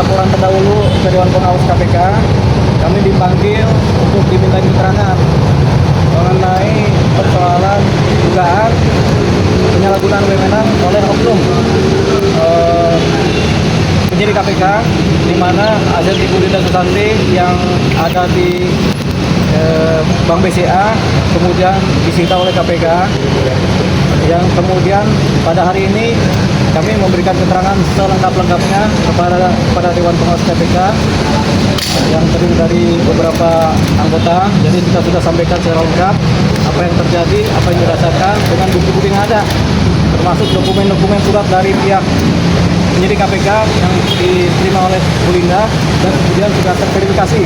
Laporan terdahulu ke Dewan Pengawas KPK, kami dipanggil untuk diminta keterangan mengenai persoalan dugaan penyalahgunaan wewenang oleh oknum penyidik KPK, di mana Aziz Ibu Linda Susanti yang ada di Bank BCA kemudian disita oleh KPK, yang kemudian pada hari ini kami memberikan keterangan selengkap-lengkapnya kepada Dewan Pengawas KPK yang terdiri dari beberapa anggota. Jadi kita sudah sampaikan secara lengkap apa yang terjadi, apa yang dirasakan dengan bukti-bukti yang ada, termasuk dokumen-dokumen surat dari pihak penyidik KPK yang diterima oleh Bu Linda dan kemudian sudah terverifikasi.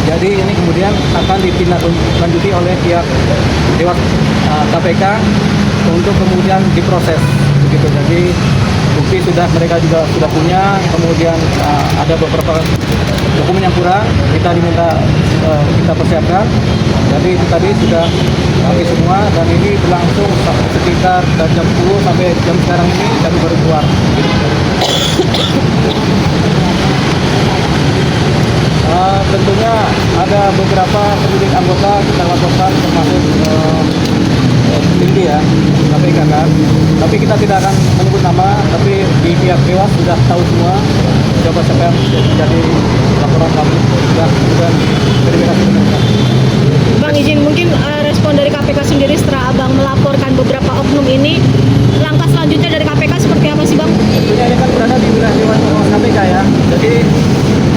Jadi ini kemudian akan ditindaklanjuti oleh pihak Dewan KPK untuk kemudian diproses begitu. Jadi bukti mereka juga sudah punya, kemudian ada beberapa dokumen yang kurang kita diminta kita persiapkan. Jadi itu tadi sudah kami semua, dan ini berlangsung sekitar dari jam 10 sampai jam sekarang ini kami baru keluar. Tentunya ada beberapa penyidik anggota kita laporkan, termasuk tinggi ya KPK kan. Tapi kita tidak akan menyebut nama, tapi di pihak Dewas sudah tahu semua siapa yang jadi laporan kami sudah verifikasi benar. Bang, izin mungkin respon dari KPK sendiri setelah Abang melaporkan beberapa oknum ini, langkah selanjutnya dari KPK seperti apa sih Bang? Tentunya ini kan berada di wilayah Dewan Pengawas KPK ya. Jadi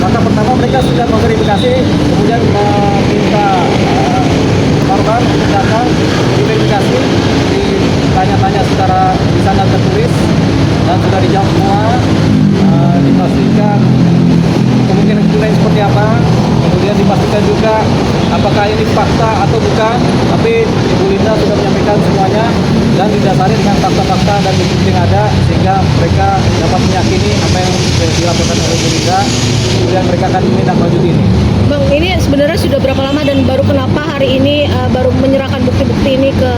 langkah pertama mereka sudah memverifikasi, kemudian meminta korban untuk datang diverifikasi, ditanya-tanya secara lisan dan tertulis, dan sudah dijawab semua, dipastikan kemungkinan seperti apa, kemudian dipastikan juga apakah ini fakta atau bukan. Tapi Ibu Linda sudah menyampaikan semuanya dan didasari dengan fakta-fakta dan bukti yang ada, sehingga mereka dapat meyakini apa yang dilaporkan oleh Ibu Linda. Kemudian mereka akan menindaklanjuti ini. Bang, ini sebenarnya sudah berapa lama dan baru kenapa hari ini baru menyerahkan bukti-bukti ini ke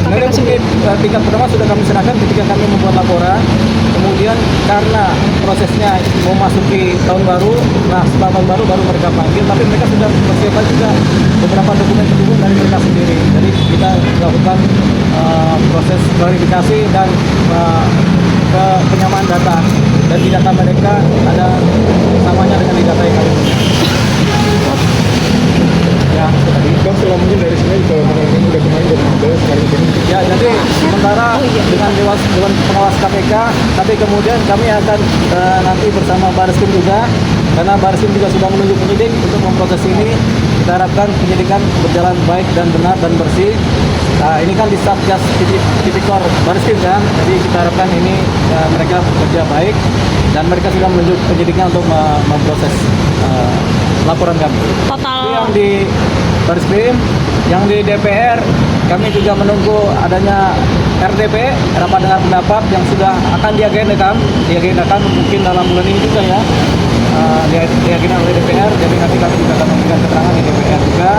KPK sendiri? Tingkat pertama sudah kami serahkan ketika kami membuat laporan. Kemudian karena prosesnya memasuki tahun baru, nah setelah tahun baru baru mereka panggil, tapi mereka sudah persiapkan juga beberapa dokumen dari mereka sendiri. Jadi kita lakukan proses klarifikasi dan penyamaan data, dan di data mereka ada samanya dengan di data yang kami punya. Ya, tadi kan selama mungkin dari sini ke ini udah kemarin sekarang ini. Ya, jadi sementara dengan Dewan Pengawas KPK, tapi kemudian kami akan nanti bersama Bareskrim juga, karena Bareskrim juga sudah menunjuk penyidik untuk memproses ini. Kita harapkan penyidikan berjalan baik dan benar dan bersih. Nah, ini kan di Satgas Tipikor Bareskrim kan, jadi kita harapkan ini mereka bekerja baik dan mereka sudah menunjuk penyidiknya untuk memproses laporan kami. Total Yang di Bareskrim, yang di DPR, kami juga menunggu adanya RDP, rapat dengar pendapat, yang sudah akan diagendakan mungkin dalam bulan ini juga ya, diagendakan oleh DPR. Jadi nanti kami juga akan memberikan keterangan di DPR juga.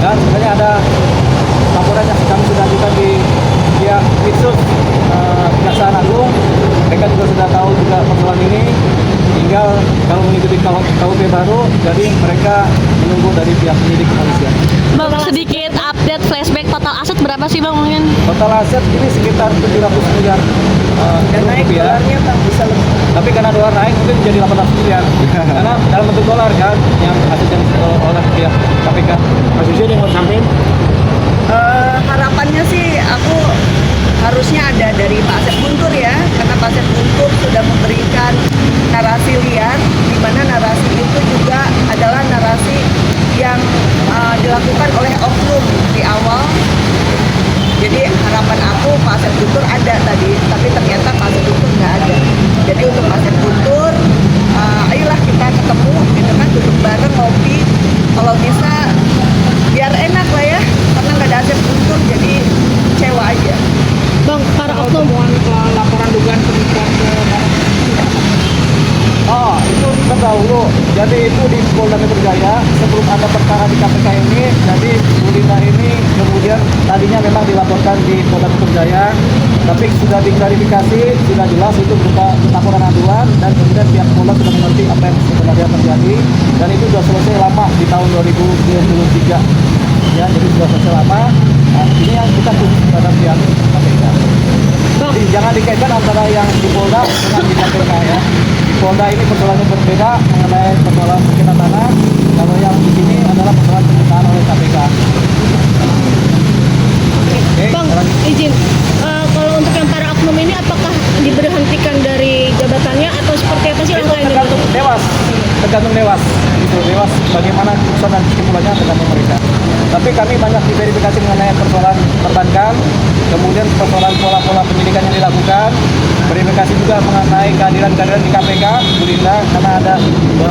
Dan sebenarnya ada laporan yang kami sudah ajukan di pihak Itsus Kejaksaan Agung. Mereka juga sudah tahu juga persoalan ini. Tinggal kalau mengikuti KUP baru, jadi mereka menunggu dari pihak penyidik kepolisian. Bang, sedikit update flashback total aset berapa sih Bang mungkin? Total aset ini sekitar 700 miliar rupiah. Tapi karena dolar naik mungkin jadi 800 miliar. Karena dalam bentuk dolar kan yang aset yang oleh pihak KPK. Mas Yusuf yang mau sampaikan? Harapannya sih aku harusnya ada dari Pak Asep Guntur ya, karena Pak Asep Guntur sudah memberikan narasi liar, di mana narasi itu juga adalah narasi yang dilakukan oleh oknum di awal. Jadi harapan aku Pak Asep Guntur ada tadi, tapi ternyata Pak Asep Guntur nggak ada. Jadi untuk Pak Asep Guntur, ayolah kita ketemu, gitu kan, duduk bareng ngopi, kalau bisa biar enak lah ya, karena nggak ada Asep Guntur, jadi kecewa aja. Bang, para oknum laporan dugaan penipuan ke Jadi itu di Polda Metro Jaya sebelum ada perkara di KPK ini, jadi Bu Linda ini kemudian tadinya memang dilaporkan di Polda Metro Jaya, tapi sudah diklarifikasi, sudah jelas itu berupa laporan aduan dan kemudian pihak Polda sudah mengerti apa yang sebenarnya terjadi dan itu sudah selesai lama di tahun 2023. Ya, jadi sudah selesai lama. Nah, ini yang kita khusus pada pihak KPK. Jadi jangan dikaitkan antara yang di Polda dengan di KPK ya. Di Polda ini persoalannya berbeda mengenai persoalan sengketa tanah. Kalau yang di sini adalah persoalan penyitaan oleh KPK. Oke, Bang, lanjut. izin. Kalau untuk yang para oknum ini apakah diberhentikan dari jabatannya atau seperti apa sih Itu langkah ini? tergantung dewas itu dewas bagaimana keputusan dan kesimpulannya tergantung mereka. Tapi kami banyak diverifikasi mengenai persoalan perbankan, kemudian persoalan pola-pola penyidikan yang dilakukan, verifikasi juga mengenai kehadiran di KPK, Bu Linda, karena ada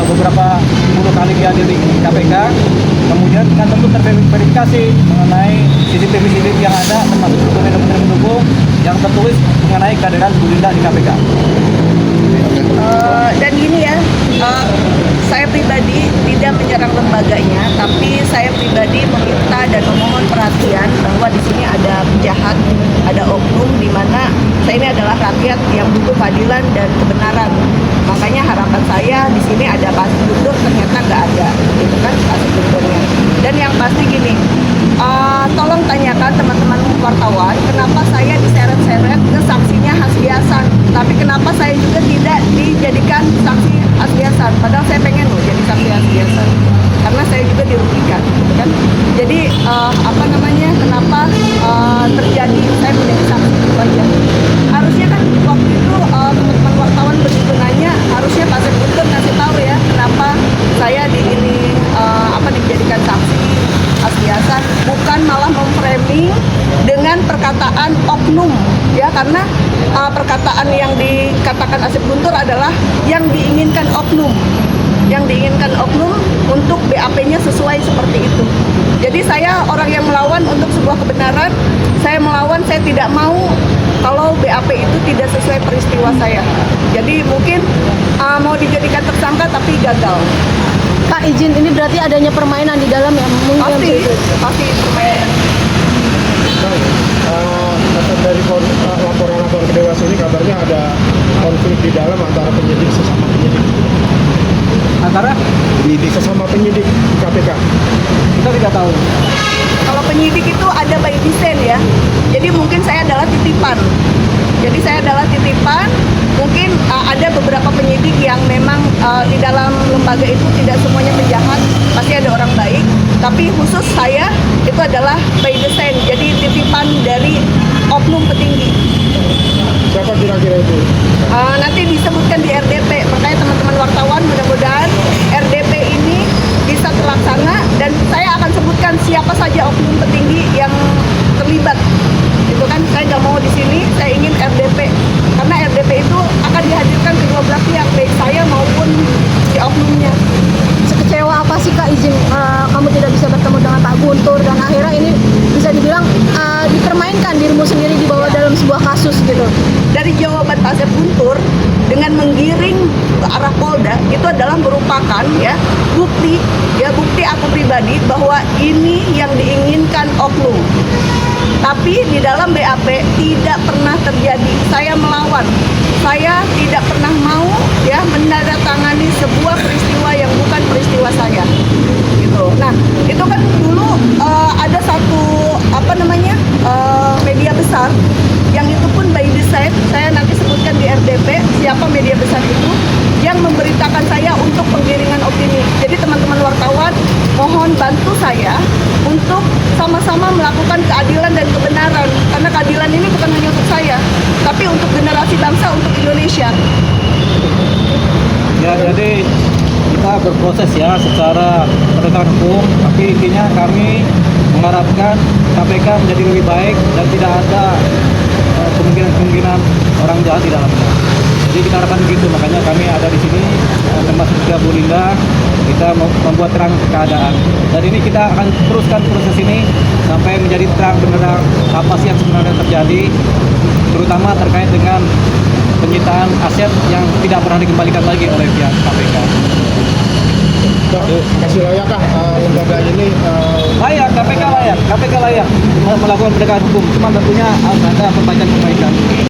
beberapa puluh kali dihadir di KPK. Kemudian kan tentu terverifikasi mengenai CCTV yang ada, termasuk dokumen-dokumen pendukung yang tertulis mengenai kehadiran Bu Linda di KPK. Dan gini ya, saya pribadi tidak menyerang lembaganya, tapi saya pribadi meminta dan memohon perhatian bahwa di sini ada penjahat, ada oknum di mana saya ini adalah rakyat yang butuh keadilan dan kebenaran. Makanya harapan saya di sini ada Pak Guntur, ternyata nggak ada, gitu kan Pak Gunturnya. Dan yang pasti gini, tolong tanyakan teman-teman wartawan kenapa saya diseret-seret ke saksinya Hasbi Hasan, tapi kenapa saya juga tidak dijadikan saksi Hasbi Hasan, padahal saya pengen loh jadi saksi Hasbi Hasan karena saya juga dirugikan, gitu kan. Jadi kenapa terjadi saya menjadi saksi itu aja. Harusnya kan waktu itu teman-teman wartawan begitu nanya, harusnya Pak Guntur ngasih tahu ya kenapa saya dijadikan saksi Hasbi Hasan, bukan malah memframing dengan perkataan oknum ya, karena perkataan yang dikatakan Asep Guntur adalah yang diinginkan oknum untuk BAP-nya sesuai seperti itu. Jadi saya orang yang melawan untuk sebuah kebenaran, saya melawan, saya tidak mau kalau BAP itu tidak sesuai peristiwa saya. Jadi mungkin mau dijadikan tersangka tapi gagal. Kak, izin, ini berarti adanya permainan di dalam ya? Pasti permainan. Dari laporan-laporan ke Dewas ini kabarnya ada konflik di dalam antara penyidik sesama penyidik. Antara Penyidik sesama penyidik KPK. kita tidak tahu. Kalau penyidik itu ada by design ya. Jadi mungkin saya adalah titipan. Mungkin ada beberapa penyidik yang memang di dalam lembaga itu tidak semuanya penjahat, pasti ada orang baik. Tapi khusus saya itu adalah by design. Jadi titipan dari oknum petinggi. Siapa kira-kira itu? Nanti disebutkan di RDP. Makanya teman-teman wartawan mudah-mudahan RDP ini bisa terlaksana dan saya akan sebutkan siapa saja oknum petinggi yang terlibat. Itu kan saya nggak mau di sini, saya ingin RDP karena RDP itu akan dihadirkan kedua belah pihak, baik saya maupun si oknumnya. Sekecewa apa sih Kak, izin kamu tidak bisa bertemu dengan Pak Guntur dan akhirnya ini bisa dibilang dipermainkan dirimu sendiri dibawa dalam sebuah kasus gitu? Dari jawaban Pak Asep Guntur dengan menggiring ke arah Polda itu adalah merupakan bukti aku pribadi bahwa ini yang diinginkan oknum. Tapi di dalam BAP tidak pernah terjadi. Saya melawan. Saya tidak pernah mau menandatangani sebuah peristiwa yang bukan peristiwa saya. Gitu. Nah, itu kan dulu ada satu media besar yang itu pun by design, saya nanti sebutkan di RDP siapa media besar itu yang memberitakan saya untuk penggiringan opini. Jadi teman-teman wartawan mohon bantu saya untuk sama-sama melakukan keadilan dan kebenaran, karena keadilan ini bukan hanya untuk saya tapi untuk generasi bangsa, untuk Indonesia. Ya, jadi kita berproses ya secara penegakan hukum, tapi intinya kami mengharapkan KPK menjadi lebih baik dan tidak ada kemungkinan orang jahat di dalamnya. Jadi kita harapkan begitu, makanya kami ada di sini termasuk juga Bu Linda, kita membuat terang keadaan. Dan ini kita akan teruskan proses ini sampai menjadi terang benerang apa sih yang sebenarnya terjadi, terutama terkait dengan penyitaan aset yang tidak pernah dikembalikan lagi oleh pihak KPK. Masih layakkah lembaga ini Layak, KPK layak melakukan penegakan hukum. Cuma tentunya harus ada perbaikan-perbaikan.